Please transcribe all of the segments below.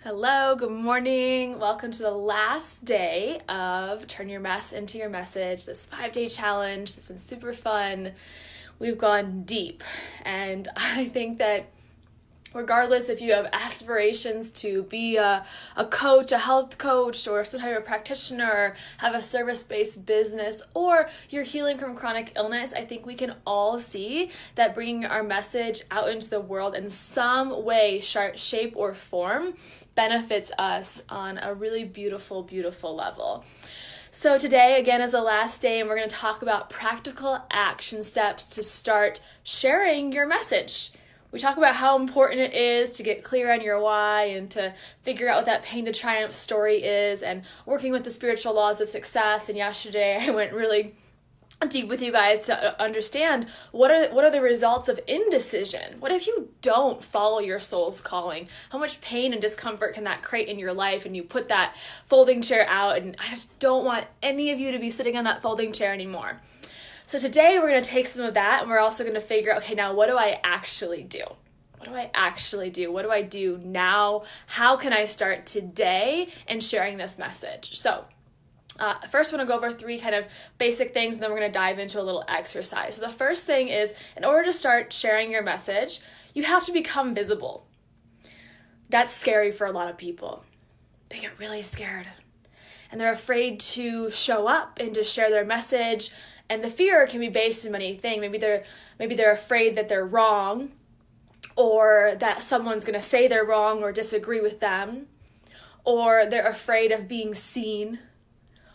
Hello, good morning. Welcome to the last day of Turn Your Mess into Your Message, this 5-day challenge. It's been super fun. We've gone deep, and I think that regardless if you have aspirations to be a coach, a health coach, or some type of practitioner, have a service-based business, or you're healing from chronic illness, I think we can all see that bringing our message out into the world in some way, shape, or form benefits us on a really beautiful, beautiful level. So today, again, is the last day, and we're going to talk about practical action steps to start sharing your message. We talk about how important it is to get clear on your why and to figure out what that pain to triumph story is and working with the spiritual laws of success. And yesterday I went really deep with you guys to understand what are the results of indecision. What if you don't follow your soul's calling? How much pain and discomfort can that create in your life? And you put that folding chair out, and I just don't want any of you to be sitting on that folding chair anymore. So today we're going to take some of that, and we're also going to figure out, okay, now what do I actually do? What do I actually do? What do I do now? How can I start today in sharing this message? So first I want to go over 3 kind of basic things, and then we're going to dive into a little exercise. So the first thing is, in order to start sharing your message, you have to become visible. That's scary for a lot of people. They get really scared, and they're afraid to show up and to share their message. And the fear can be based in many things. Maybe they're afraid that they're wrong, or that someone's going to say they're wrong or disagree with them, or they're afraid of being seen,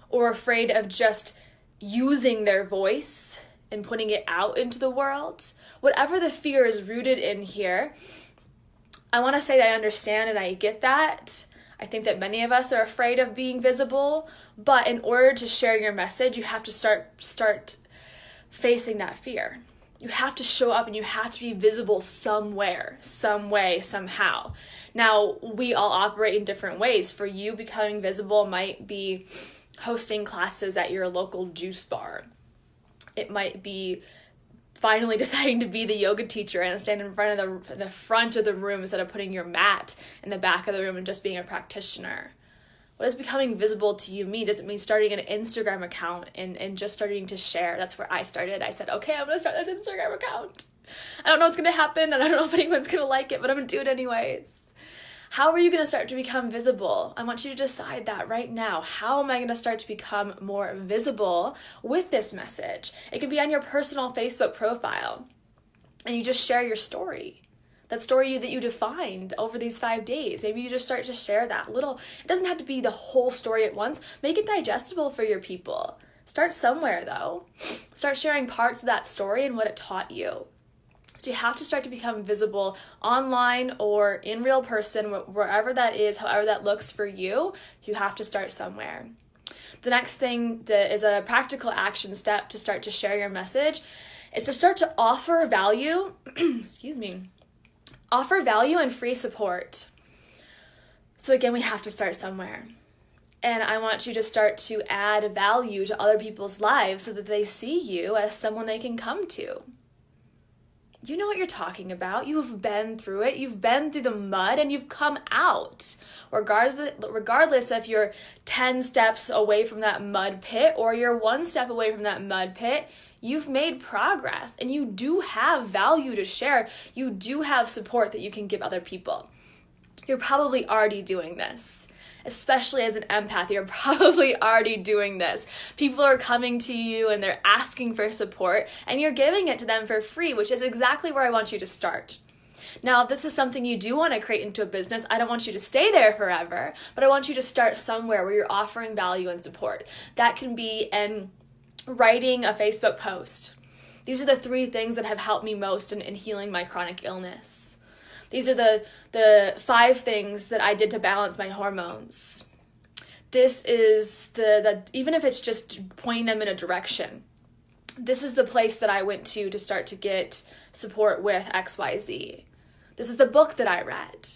or afraid of just using their voice and putting it out into the world. Whatever the fear is rooted in here, I want to say that I understand and I get that. I think that many of us are afraid of being visible, but in order to share your message, you have to start facing that fear. You have to show up and you have to be visible somewhere, some way, somehow. Now, we all operate in different ways. For you, becoming visible might be hosting classes at your local juice bar. It might be finally deciding to be the yoga teacher and stand in front of the front of the room instead of putting your mat in the back of the room and just being a practitioner. What does becoming visible to you mean? Does it mean starting an Instagram account and just starting to share? That's where I started. I said, okay, I'm going to start this Instagram account. I don't know what's going to happen, and I don't know if anyone's going to like it, but I'm going to do it anyways. How are you going to start to become visible? I want you to decide that right now. How am I going to start to become more visible with this message? It can be on your personal Facebook profile, and you just share your story. That story that you defined over these 5 days. Maybe you just start to share that little. It doesn't have to be the whole story at once. Make it digestible for your people. Start somewhere, though. Start sharing parts of that story and what it taught you. So you have to start to become visible online or in real person, wherever that is, however that looks for you. You have to start somewhere. The next thing that is a practical action step to start to share your message is to start to offer value, offer value and free support. So again, we have to start somewhere. And I want you to start to add value to other people's lives so that they see you as someone they can come to. You know what you're talking about. You've been through it. You've been through the mud and you've come out. Regardless if you're 10 steps away from that mud pit or you're 1 step away from that mud pit, you've made progress and you do have value to share. You do have support that you can give other people. You're probably already doing this. Especially as an empath, you're probably already doing this. People are coming to you and they're asking for support, and you're giving it to them for free, which is exactly where I want you to start. Now, if this is something you do want to create into a business, I don't want you to stay there forever, but I want you to start somewhere where you're offering value and support. That can be in writing a Facebook post. These are the 3 things that have helped me most in healing my chronic illness. These are the 5 things that I did to balance my hormones. This is the even if it's just pointing them in a direction. This is the place that I went to start to get support with XYZ. This is the book that I read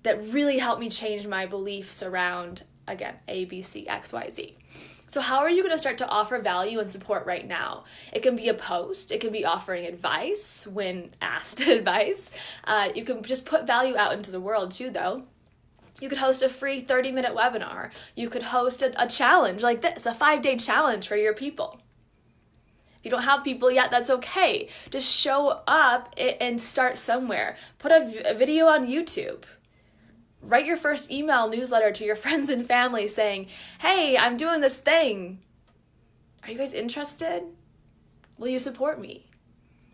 that really helped me change my beliefs around, again, A, B, C, X, Y, Z. So how are you going to start to offer value and support right now? It can be a post. It can be offering advice when asked advice. You can just put value out into the world too, though. You could host a free 30-minute webinar. You could host a challenge like this, a 5-day challenge for your people. If you don't have people yet, that's okay. Just show up and start somewhere. Put a video on YouTube. Write your first email newsletter to your friends and family saying, hey, I'm doing this thing. Are you guys interested? Will you support me?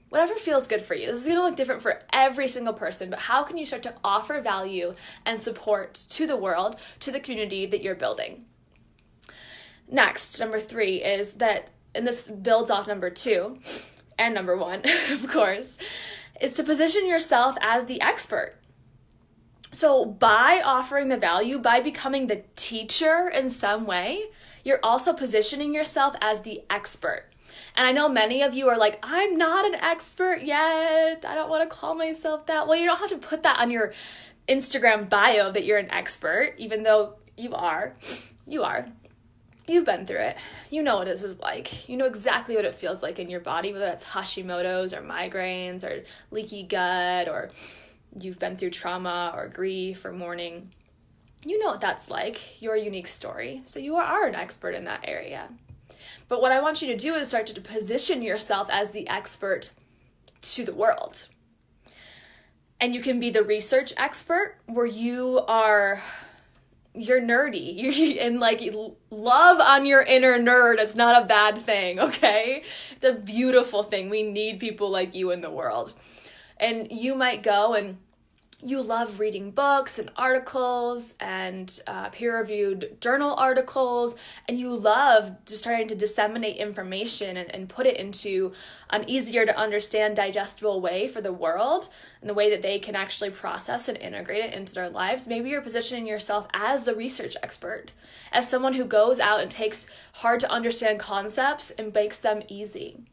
Whatever feels good for you. This is going to look different for every single person, but how can you start to offer value and support to the world, to the community that you're building? Next, number 3 is that, and this builds off number 2 and number 1, of course, is to position yourself as the expert. So by offering the value, by becoming the teacher in some way, you're also positioning yourself as the expert. And I know many of you are like, I'm not an expert yet. I don't want to call myself that. Well, you don't have to put that on your Instagram bio that you're an expert, even though you are. You are. You've been through it. You know what this is like. You know exactly what it feels like in your body, whether that's Hashimoto's or migraines or leaky gut, or you've been through trauma or grief or mourning. You know what that's like, your unique story. So you are an expert in that area. But what I want you to do is start to position yourself as the expert to the world. And you can be the research expert where you're nerdy and like love on your inner nerd. It's not a bad thing, okay? It's a beautiful thing. We need people like you in the world. And you might go and you love reading books and articles and peer-reviewed journal articles, and you love just trying to disseminate information and put it into an easier to understand, digestible way for the world, and the way that they can actually process and integrate it into their lives. Maybe you're positioning yourself as the research expert, as someone who goes out and takes hard to understand concepts and makes them easy.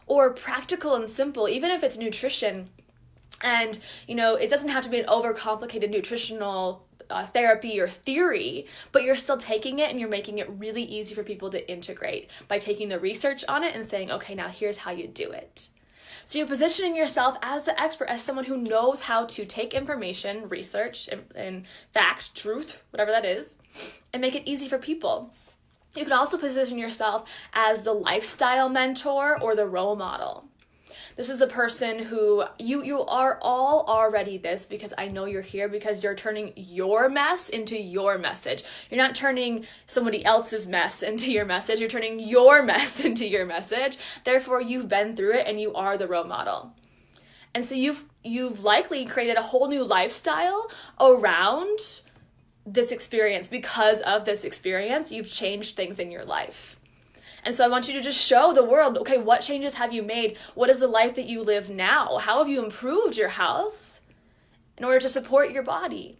Or practical and simple, even if it's nutrition. And, it doesn't have to be an overcomplicated nutritional therapy or theory, but you're still taking it and you're making it really easy for people to integrate by taking the research on it and saying, okay, now here's how you do it. So you're positioning yourself as the expert, as someone who knows how to take information, research, and fact, truth, whatever that is, and make it easy for people. You can also position yourself as the lifestyle mentor or the role model. This is the person who you are all already this, because I know you're here because you're turning your mess into your message. You're not turning somebody else's mess into your message. You're turning your mess into your message. Therefore, you've been through it and you are the role model. And so you've likely created a whole new lifestyle around this experience. Because of this experience, you've changed things in your life. And so I want you to just show the world, okay, what changes have you made? What is the life that you live now? How have you improved your health in order to support your body?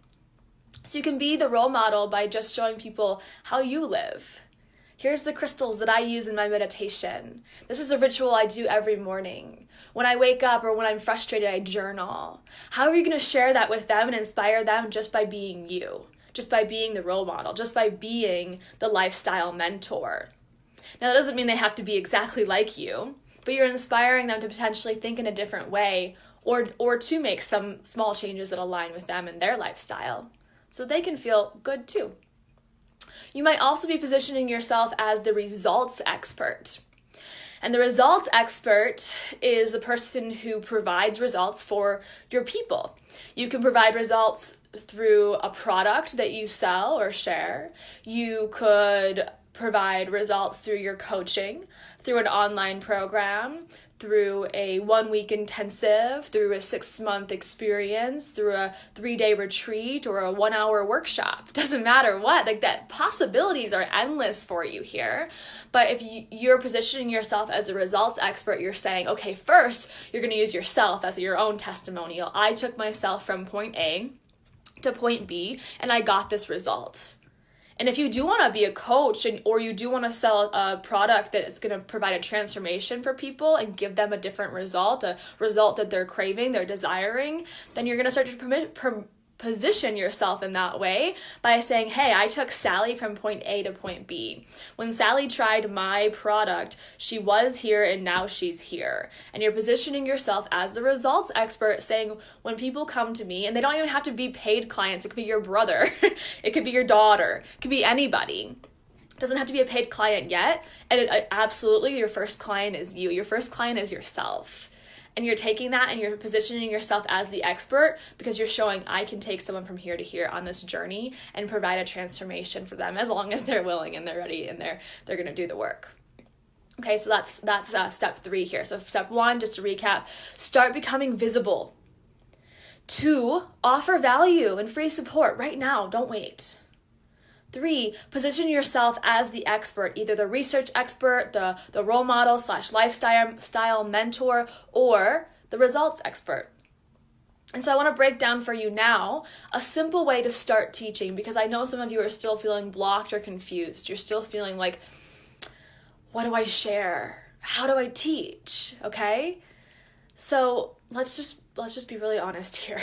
So you can be the role model by just showing people how you live. Here's the crystals that I use in my meditation. This is a ritual I do every morning. When I wake up or when I'm frustrated, I journal. How are you going to share that with them and inspire them just by being you? Just by being the role model, just by being the lifestyle mentor. Now, that doesn't mean they have to be exactly like you, but you're inspiring them to potentially think in a different way or to make some small changes that align with them and their lifestyle so they can feel good too. You might also be positioning yourself as the results expert. And the results expert is the person who provides results for your people. You can provide results through a product that you sell or share. You could provide results through your coaching, through an online program, through a 1-week intensive, through a 6-month experience, through a 3-day retreat, or a 1-hour workshop. Doesn't matter what, like that possibilities are endless for you here. But if you're positioning yourself as a results expert, you're saying, okay, first, you're going to use yourself as your own testimonial. I took myself from point A to point B, and I got this result. And if you do want to be a coach or you do want to sell a product that is going to provide a transformation for people and give them a different result, a result that they're craving, they're desiring, then you're going to start to position yourself in that way by saying, hey, I took Sally from point A to point B. When Sally tried my product, she was here and now she's here. And you're positioning yourself as the results expert, saying, when people come to me, and they don't even have to be paid clients, it could be your brother, it could be your daughter, it could be anybody. It doesn't have to be a paid client yet. And absolutely, your first client is you. Your first client is yourself. And you're taking that and you're positioning yourself as the expert because you're showing, I can take someone from here to here on this journey and provide a transformation for them as long as they're willing and they're ready and they're going to do the work. Okay, so that's step 3 here. So step 1, just to recap, start becoming visible. 2, offer value and free support right now. Don't wait. 3, position yourself as the expert, either the research expert, the role model / lifestyle mentor, or the results expert. And so I want to break down for you now a simple way to start teaching, because I know some of you are still feeling blocked or confused. You're still feeling like, what do I share? How do I teach? Okay? So let's just be really honest here.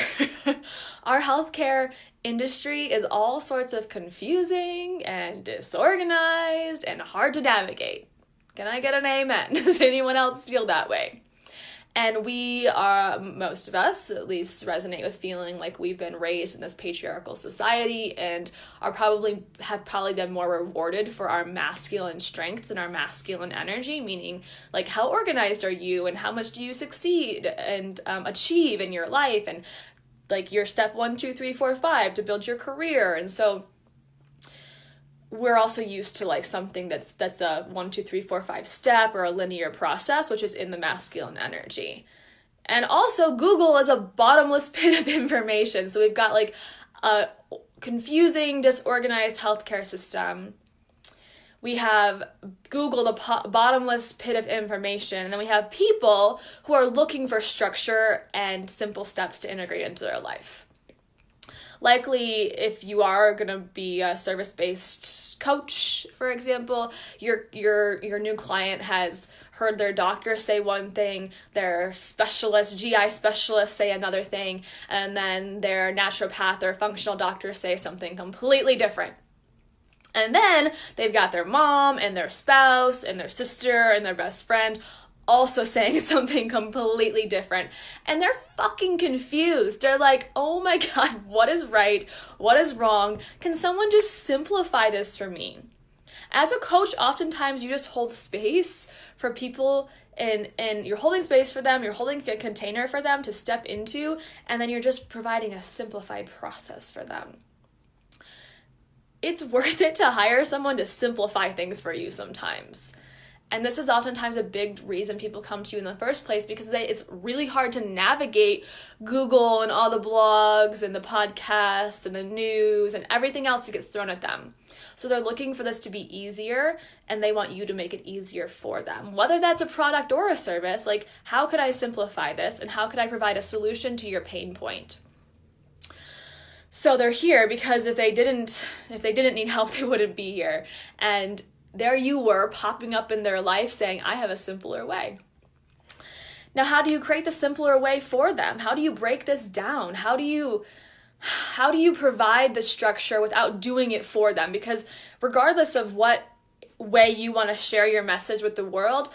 Our healthcare industry is all sorts of confusing and disorganized and hard to navigate. Can I get an amen? Does anyone else feel that way? And we are, most of us at least, resonate with feeling like we've been raised in this patriarchal society and have probably been more rewarded for our masculine strengths and our masculine energy, meaning like how organized are you and how much do you succeed and achieve in your life, and like your step 1, 2, 3, 4, 5 to build your career. And so we're also used to like something that's a 1, 2, 3, 4, 5 step or a linear process, which is in the masculine energy. And also Google is a bottomless pit of information. So we've got like a confusing, disorganized healthcare system. We have Google, the bottomless pit of information. And then we have people who are looking for structure and simple steps to integrate into their life. Likely, if you are going to be a service-based coach, for example, your new client has heard their doctor say one thing, their GI specialist say another thing, and then their naturopath or functional doctor say something completely different. And then they've got their mom and their spouse and their sister and their best friend also saying something completely different. And they're fucking confused. They're like, oh my God, what is right? What is wrong? Can someone just simplify this for me? As a coach, oftentimes you just hold space for people and you're holding space for them, you're holding a container for them to step into, and then you're just providing a simplified process for them. It's worth it to hire someone to simplify things for you sometimes. And this is oftentimes a big reason people come to you in the first place, because it's really hard to navigate Google and all the blogs and the podcasts and the news and everything else that gets thrown at them. So they're looking for this to be easier, and they want you to make it easier for them. Whether that's a product or a service, like how could I simplify this and how could I provide a solution to your pain point? So they're here because if they didn't need help, they wouldn't be here. And there you were popping up in their life saying, I have a simpler way. Now, how do you create the simpler way for them? How do you break this down? How do you provide the structure without doing it for them? Because regardless of what way you want to share your message with the world,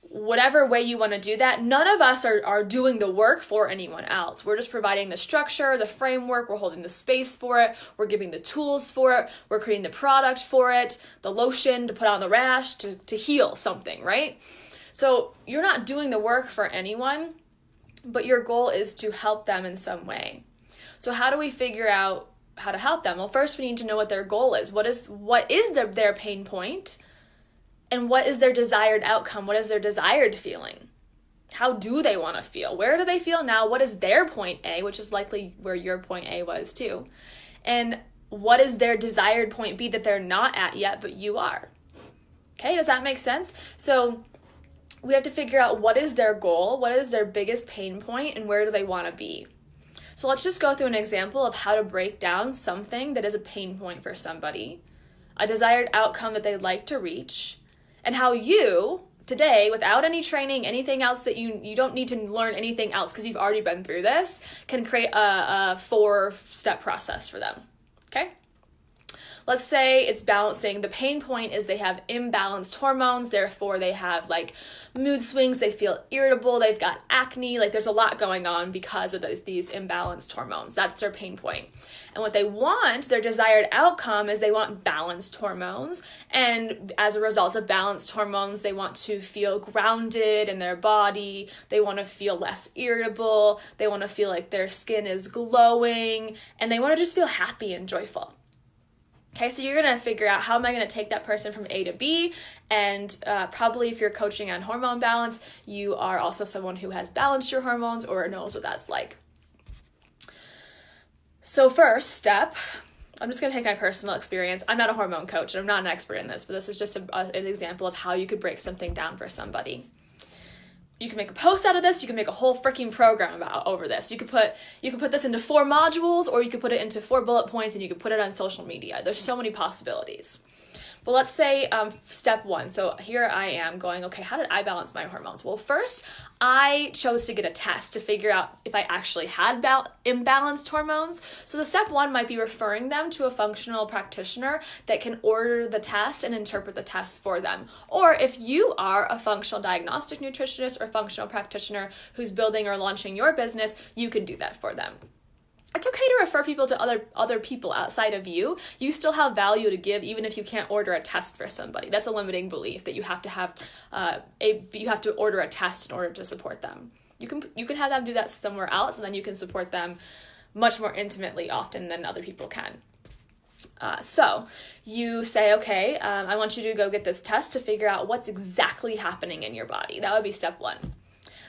whatever way you want to do that, none of us are doing the work for anyone else. We're just providing the structure, the framework, we're holding the space for it, we're giving the tools for it, we're creating the product for it, the lotion to put on the rash, to heal something, right? So you're not doing the work for anyone, but your goal is to help them in some way. So how do we figure out how to help them? Well, first we need to know what their goal is. What is their pain point? And what is their desired outcome? What is their desired feeling? How do they want to feel? Where do they feel now? What is their point A, which is likely where your point A was too? And what is their desired point B that they're not at yet, but you are? Okay, does that make sense? So we have to figure out what is their goal, what is their biggest pain point, and where do they want to be? So let's just go through an example of how to break down something that is a pain point for somebody, a desired outcome that they'd like to reach, and how you today, without any training, anything else that you don't need to learn anything else because you've already been through this, can create a 4-step process for them. Okay? Let's say it's balancing. The pain point is they have imbalanced hormones, therefore they have like mood swings, they feel irritable, they've got acne, like there's a lot going on because of these imbalanced hormones. That's their pain point. And what they want, their desired outcome, is they want balanced hormones. And as a result of balanced hormones, they want to feel grounded in their body, they want to feel less irritable, they want to feel like their skin is glowing, and they want to just feel happy and joyful. Okay, so you're going to figure out, how am I going to take that person from A to B? And probably if you're coaching on hormone balance, you are also someone who has balanced your hormones or knows what that's like. So first step, I'm just going to take my personal experience. I'm not a hormone coach, and I'm not an expert in this, but this is just an example of how you could break something down for somebody. You can make a post out of this. You can make a whole freaking program over this. You could put this into 4 modules, or you could put it into 4 bullet points, and you could put it on social media. There's so many possibilities. But let's say step 1. So here I am going, okay, how did I balance my hormones? Well, first, I chose to get a test to figure out if I actually had imbalanced hormones. So the step 1 might be referring them to a functional practitioner that can order the test and interpret the tests for them. Or if you are a functional diagnostic nutritionist or functional practitioner who's building or launching your business, you can do that for them. It's okay to refer people to other people outside of you. You still have value to give, even if you can't order a test for somebody. That's a limiting belief, that you have to order a test in order to support them. You can have them do that somewhere else, and then you can support them much more intimately often than other people can. So you say, okay, I want you to go get this test to figure out what's exactly happening in your body. That would be step 1.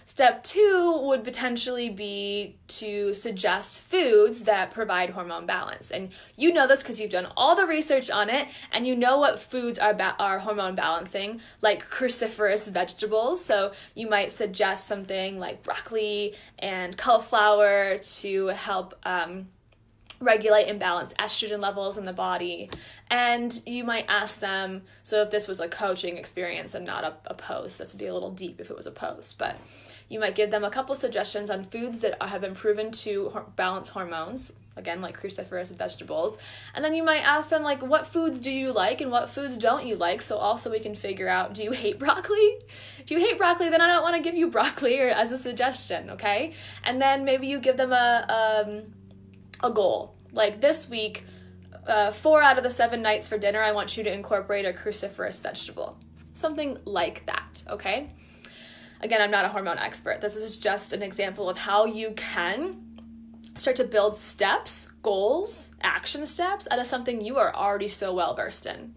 Step 2 would potentially be to suggest foods that provide hormone balance. And you know this because you've done all the research on it, and you know what foods are hormone balancing, like cruciferous vegetables. So you might suggest something like broccoli and cauliflower to help regulate and balance estrogen levels in the body. And you might ask them, so if this was a coaching experience and not a post, this would be a little deep if it was a post, but you might give them a couple suggestions on foods that have been proven to balance hormones, again, like cruciferous vegetables. And then you might ask them, like, what foods do you like and what foods don't you like? So also we can figure out, do you hate broccoli? If you hate broccoli, then I don't want to give you broccoli or as a suggestion, okay? And then maybe you give them a goal. Like this week, 4 out of the 7 nights for dinner, I want you to incorporate a cruciferous vegetable. Something like that, okay? Again, I'm not a hormone expert. This is just an example of how you can start to build steps, goals, action steps out of something you are already so well versed in.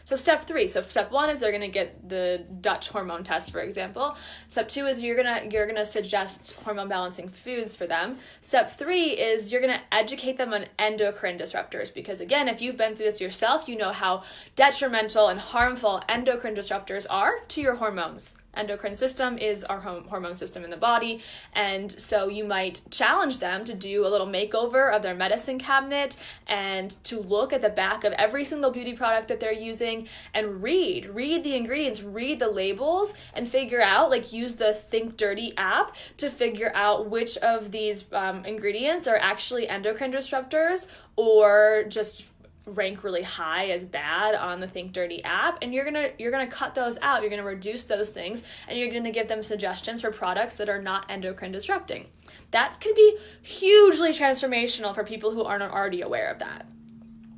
So step 3. So step 1 is they're going to get the Dutch hormone test, for example. Step 2 is you're gonna suggest hormone balancing foods for them. Step 3 is you're gonna educate them on endocrine disruptors, because again, if you've been through this yourself, you know how detrimental and harmful endocrine disruptors are to your hormones. Endocrine system is our hormone system in the body, and so you might challenge them to do a little makeover of their medicine cabinet and to look at the back of every single beauty product that they're using and read the ingredients, read the labels, and figure out, like, use the Think Dirty app to figure out which of these ingredients are actually endocrine disruptors or just rank really high as bad on the Think Dirty app, and you're gonna cut those out. You're gonna reduce those things, and you're gonna give them suggestions for products that are not endocrine disrupting. That could be hugely transformational for people who aren't already aware of that.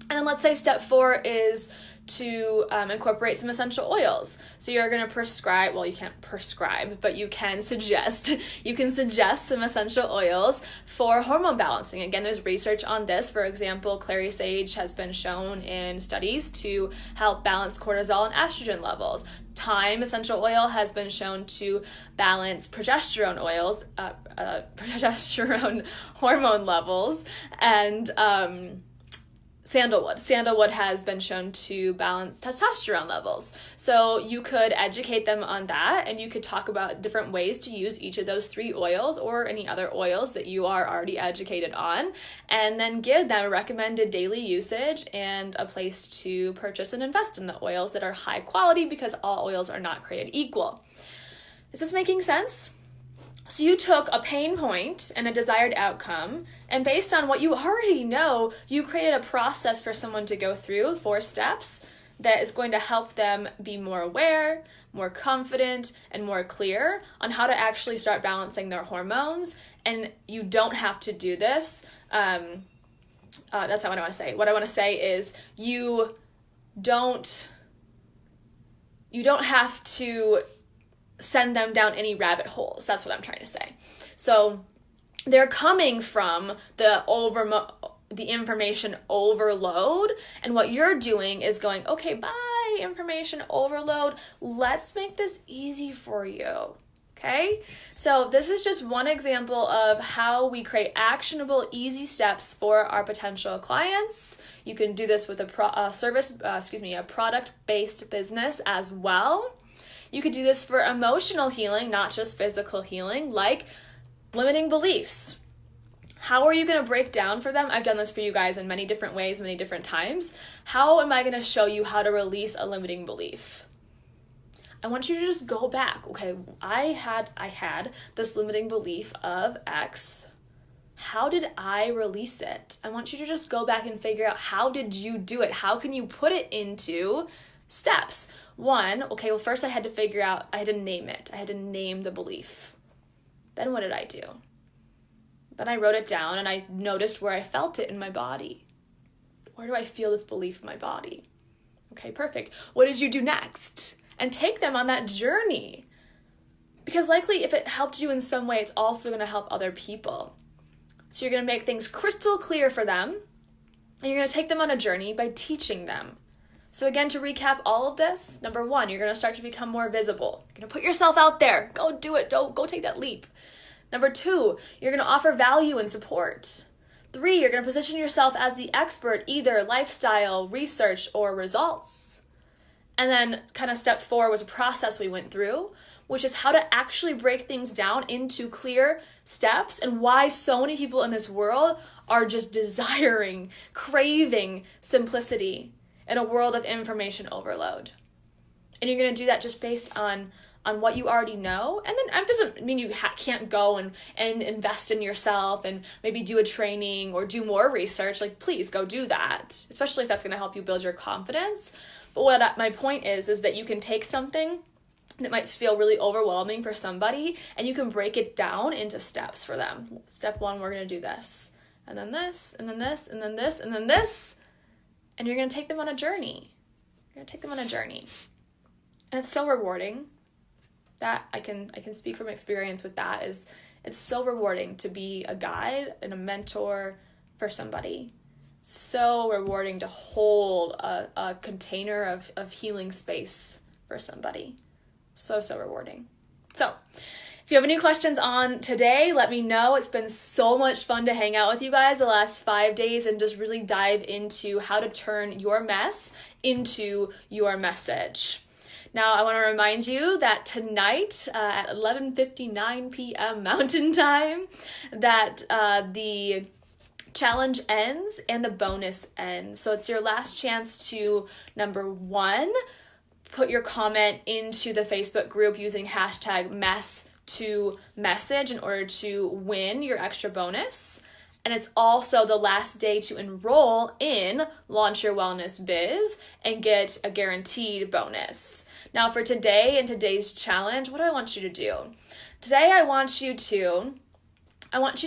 And then let's say step 4 is to incorporate some essential oils. So you're going to prescribe, well, you can't prescribe, but you can suggest some essential oils for hormone balancing. Again, there's research on this. For example, clary sage has been shown in studies to help balance cortisol and estrogen levels. Thyme essential oil has been shown to balance progesterone hormone levels, and Sandalwood. Sandalwood has been shown to balance testosterone levels. So you could educate them on that, and you could talk about different ways to use each of those 3 oils or any other oils that you are already educated on, and then give them a recommended daily usage and a place to purchase and invest in the oils that are high quality, because all oils are not created equal. Is this making sense? So you took a pain point and a desired outcome, and based on what you already know, you created a process for someone to go through, 4 steps, that is going to help them be more aware, more confident, and more clear on how to actually start balancing their hormones. And you don't have to do this. That's not what I want to say. What I want to say is you don't have to send them down any rabbit holes. That's what I'm trying to say. So they're coming from the information overload, and what you're doing is going, okay, bye, information overload. Let's make this easy for you. Okay? So this is just one example of how we create actionable, easy steps for our potential clients. You can do this with a product-based business as well. You could do this for emotional healing, not just physical healing, like limiting beliefs. How are you going to break down for them? I've done this for you guys in many different ways, many different times. How am I going to show you how to release a limiting belief? I want you to just go back. Okay, I had this limiting belief of X. How did I release it? I want you to just go back and figure out, how did you do it? How can you put it into steps? 1, okay, well, first I had to name it. I had to name the belief. Then what did I do? Then I wrote it down and I noticed where I felt it in my body. Where do I feel this belief in my body? Okay, perfect. What did you do next? And take them on that journey. Because likely if it helped you in some way, it's also going to help other people. So you're going to make things crystal clear for them, and you're going to take them on a journey by teaching them. So again, to recap all of this, number 1, you're going to start to become more visible. You're going to put yourself out there. Go do it. Go take that leap. Number 2, you're going to offer value and support. 3, you're going to position yourself as the expert, either lifestyle, research, or results. And then kind of step 4 was a process we went through, which is how to actually break things down into clear steps, and why so many people in this world are just craving simplicity in a world of information overload. And you're going to do that just based on what you already know. And then it doesn't mean you can't go and invest in yourself and maybe do a training or do more research. Like, please go do that, especially if that's going to help you build your confidence. But my point is that you can take something that might feel really overwhelming for somebody, and you can break it down into steps for them. Step 1, we're going to do this, and then this, and then this, and then this, and then this. And you're going to take them on a journey. And it's so rewarding. That I can speak from experience with that. It's so rewarding to be a guide and a mentor for somebody. It's so rewarding to hold a container of healing space for somebody. So rewarding. So if you have any questions on today, let me know. It's been so much fun to hang out with you guys the last 5 days and just really dive into how to turn your mess into your message. Now, I want to remind you that tonight at 11:59 p.m. Mountain Time, that the challenge ends and the bonus ends. So it's your last chance to, number 1, put your comment into the Facebook group using hashtag #mess2message in order to win your extra bonus. And it's also the last day to enroll in Launch Your Wellness Biz and get a guaranteed bonus. Now for today and today's challenge, what do I want you to do? Today I want you to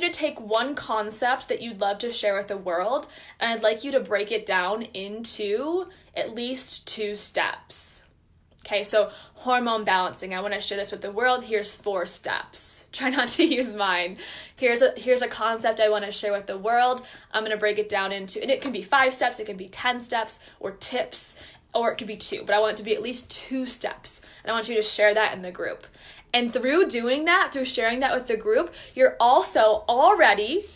take one concept that you'd love to share with the world, and I'd like you to break it down into at least 2 steps. Okay, so hormone balancing. I want to share this with the world. Here's 4 steps. Try not to use mine. Here's a concept I want to share with the world. I'm going to break it down into, and it can be 5 steps, it can be 10 steps, or tips, or it could be 2, but I want it to be at least 2 steps. And I want you to share that in the group. And through doing that, through sharing that with the group, you're also already,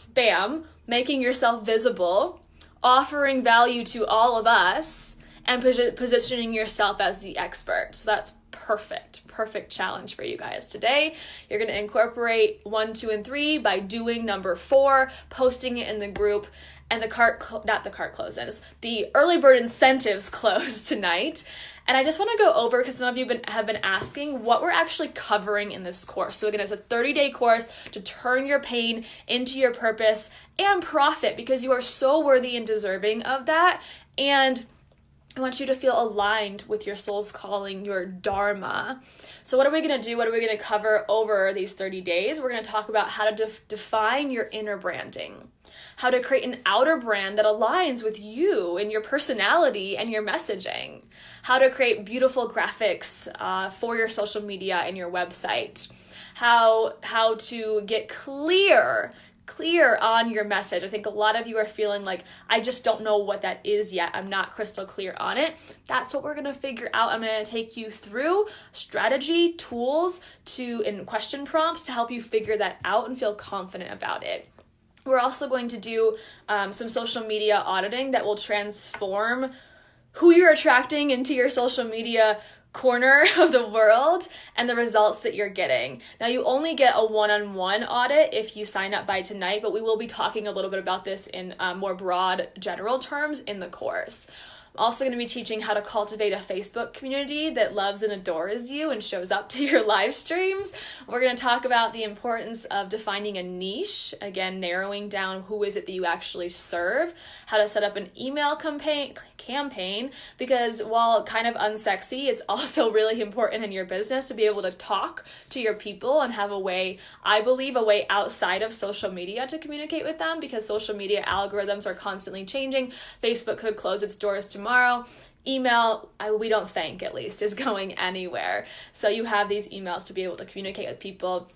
making yourself visible, offering value to all of us and positioning yourself as the expert. So that's perfect challenge for you guys today. You're going to incorporate 1, 2, and 3 by doing number 4, posting it in the group, and the early bird incentives close tonight. And I just want to go over, because some of you have been asking what we're actually covering in this course. So again, it's a 30-day course to turn your pain into your purpose and profit, because you are so worthy and deserving of that. And I want you to feel aligned with your soul's calling, your dharma. So what are we going to do? What are we going to cover over these 30 days? We're going to talk about how to define your inner branding, how to create an outer brand that aligns with you and your personality and your messaging, how to create beautiful graphics for your social media and your website, how to get clear on your message. I think a lot of you are feeling like, I just don't know what that is yet. I'm not crystal clear on it. That's what we're going to figure out. I'm going to take you through strategy, tools, and question prompts to help you figure that out and feel confident about it. We're also going to do some social media auditing that will transform who you're attracting into your social media corner of the world and the results that you're getting. Now, you only get a one-on-one audit if you sign up by tonight, but we will be talking a little bit about this in more broad general terms in the course. I'm also going to be teaching how to cultivate a Facebook community that loves and adores you and shows up to your live streams. We're going to talk about the importance of defining a niche, again, narrowing down who is it that you actually serve, how to set up an email campaign, because while kind of unsexy, it's also really important in your business to be able to talk to your people and have a way outside of social media to communicate with them, because social media algorithms are constantly changing. Facebook could close its doors tomorrow. Email, we don't think at least, is going anywhere. So you have these emails to be able to communicate with people.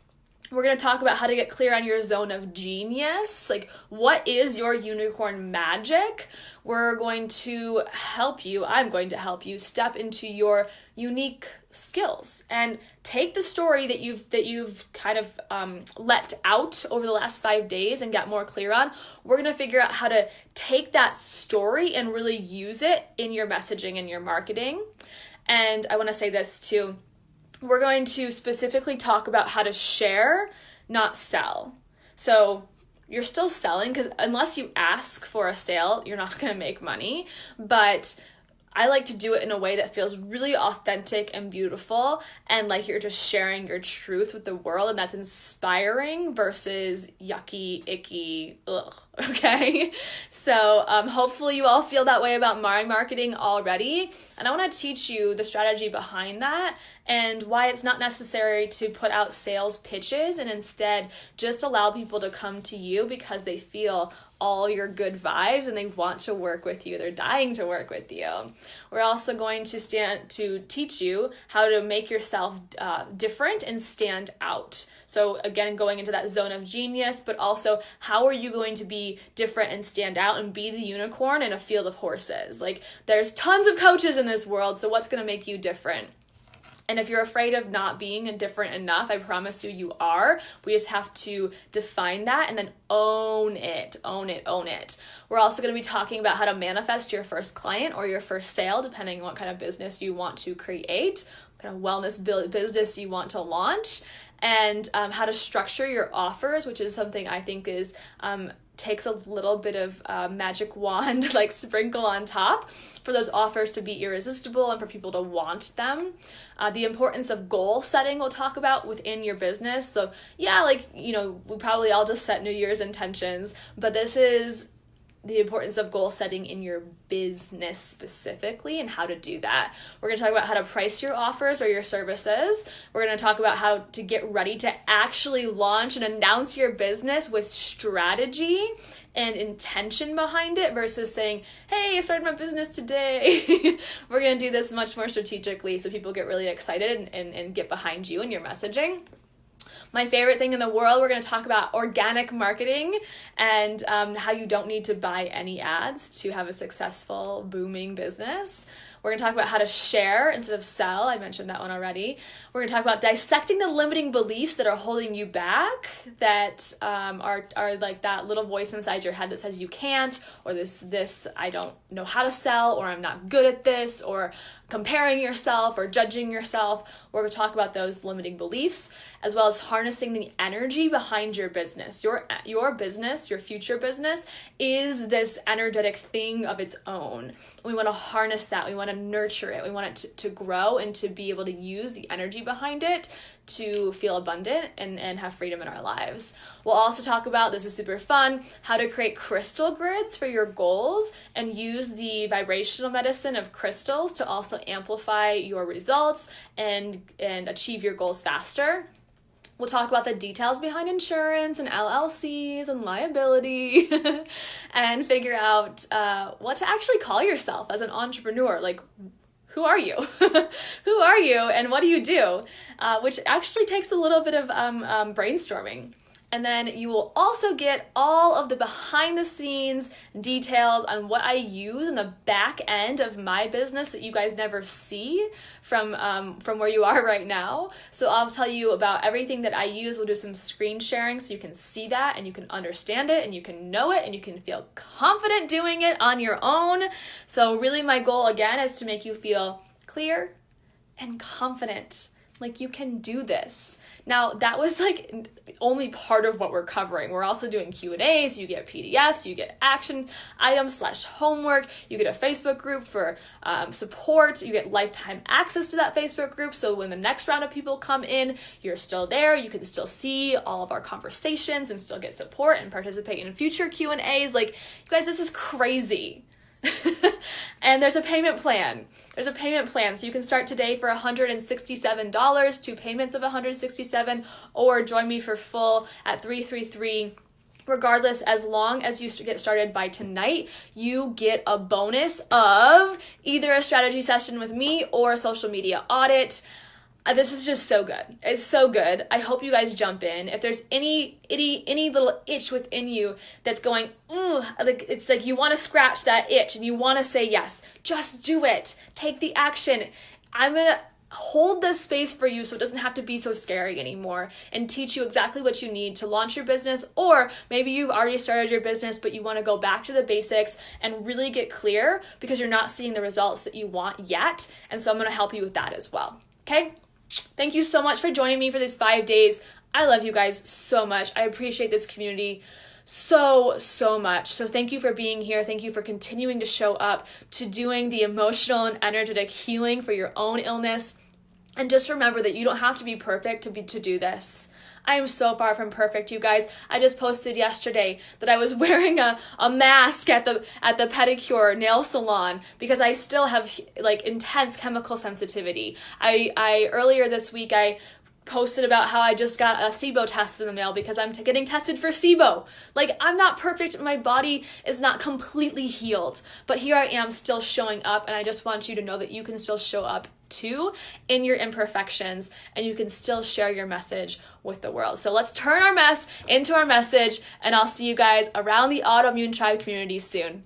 We're going to talk about how to get clear on your zone of genius. Like, what is your unicorn magic? I'm going to help you step into your unique skills and take the story that you've kind of let out over the last 5 days and got more clear on. We're going to figure out how to take that story and really use it in your messaging and your marketing. And I want to say this too. We're going to specifically talk about how to share, not sell. So you're still selling, because unless you ask for a sale, you're not going to make money. But I like to do it in a way that feels really authentic and beautiful, and like you're just sharing your truth with the world, and that's inspiring versus yucky, icky, ugh, okay? So hopefully you all feel that way about my marketing already, and I want to teach you the strategy behind that and why it's not necessary to put out sales pitches and instead just allow people to come to you because they feel all your good vibes and they want to work with you. They're dying to work with you. We're also going to teach you how to make yourself different and stand out. So again, going into that zone of genius, but also how are you going to be different and stand out and be the unicorn in a field of horses? Like, there's tons of coaches in this world, so what's going to make you different? And if you're afraid of not being different enough, I promise you are. We just have to define that and then own it. We're also going to be talking about how to manifest your first client or your first sale, depending on what kind of business you want to create, what kind of wellness business you want to launch, and how to structure your offers, which is something I think is takes a little bit of magic wand, like sprinkle on top, for those offers to be irresistible and for people to want them. The importance of goal setting we'll talk about within your business. So yeah, we probably all just set New Year's intentions, but this is the importance of goal setting in your business specifically and how to do that. We're going to talk about how to price your offers or your services. We're going to talk about how to get ready to actually launch and announce your business with strategy and intention behind it versus saying, hey, I started my business today. We're going to do this much more strategically so people get really excited and get behind you and your messaging. My favorite thing in the world, we're going to talk about organic marketing and how you don't need to buy any ads to have a successful, booming business. We're going to talk about how to share instead of sell. I mentioned that one already. We're going to talk about dissecting the limiting beliefs that are holding you back, that are like that little voice inside your head that says you can't, or this I don't know how to sell, or I'm not good at this, or comparing yourself or judging yourself. We're going to talk about those limiting beliefs, as well as harnessing the energy behind your business. Your business, your future business, is this energetic thing of its own. We want to harness that. We want to nurture it. We want it to grow and to be able to use the energy behind it to feel abundant and have freedom in our lives. We'll also talk about, this is super fun, how to create crystal grids for your goals and use the vibrational medicine of crystals to also amplify your results and achieve your goals faster. We'll talk about the details behind insurance and LLCs and liability and figure out what to actually call yourself as an entrepreneur. Like, who are you? Who are you and what do you do? Which actually takes a little bit of brainstorming. And then you will also get all of the behind the scenes details on what I use in the back end of my business that you guys never see from where you are right now. So I'll tell you about everything that I use. We'll do some screen sharing so you can see that and you can understand it and you can know it and you can feel confident doing it on your own. So really my goal again is to make you feel clear and confident. Like you can do this. Now that was like only part of what we're covering. We're also doing Q&As, you get PDFs, you get action items / homework, you get a Facebook group for support, you get lifetime access to that Facebook group. So when the next round of people come in, you're still there, you can still see all of our conversations and still get support and participate in future Q&As. Like, you guys, this is crazy. And there's a payment plan. So you can start today for $167, 2 payments of $167, or join me for full at $333. Regardless, as long as you get started by tonight, you get a bonus of either a strategy session with me or a social media audit. This is just so good. It's so good. I hope you guys jump in. If there's any little itch within you that's going, ooh, like it's like you want to scratch that itch and you want to say yes, just do it. Take the action. I'm going to hold this space for you so it doesn't have to be so scary anymore and teach you exactly what you need to launch your business. Or maybe you've already started your business, but you want to go back to the basics and really get clear because you're not seeing the results that you want yet. And so I'm going to help you with that as well. Okay? Thank you so much for joining me for these 5 days. I love you guys so much. I appreciate this community so much. So thank you for being here. Thank you for continuing to show up, to doing the emotional and energetic healing for your own illness. And just remember that you don't have to be perfect to do this. I am so far from perfect, you guys. I just posted yesterday that I was wearing a mask at the pedicure nail salon because I still have like intense chemical sensitivity. I earlier this week I posted about how I just got a SIBO test in the mail because I'm getting tested for SIBO. Like, I'm not perfect. My body is not completely healed, but here I am still showing up, and I just want you to know that you can still show up too in your imperfections, and you can still share your message with the world. So let's turn our mess into our message, and I'll see you guys around the Autoimmune Tribe community soon.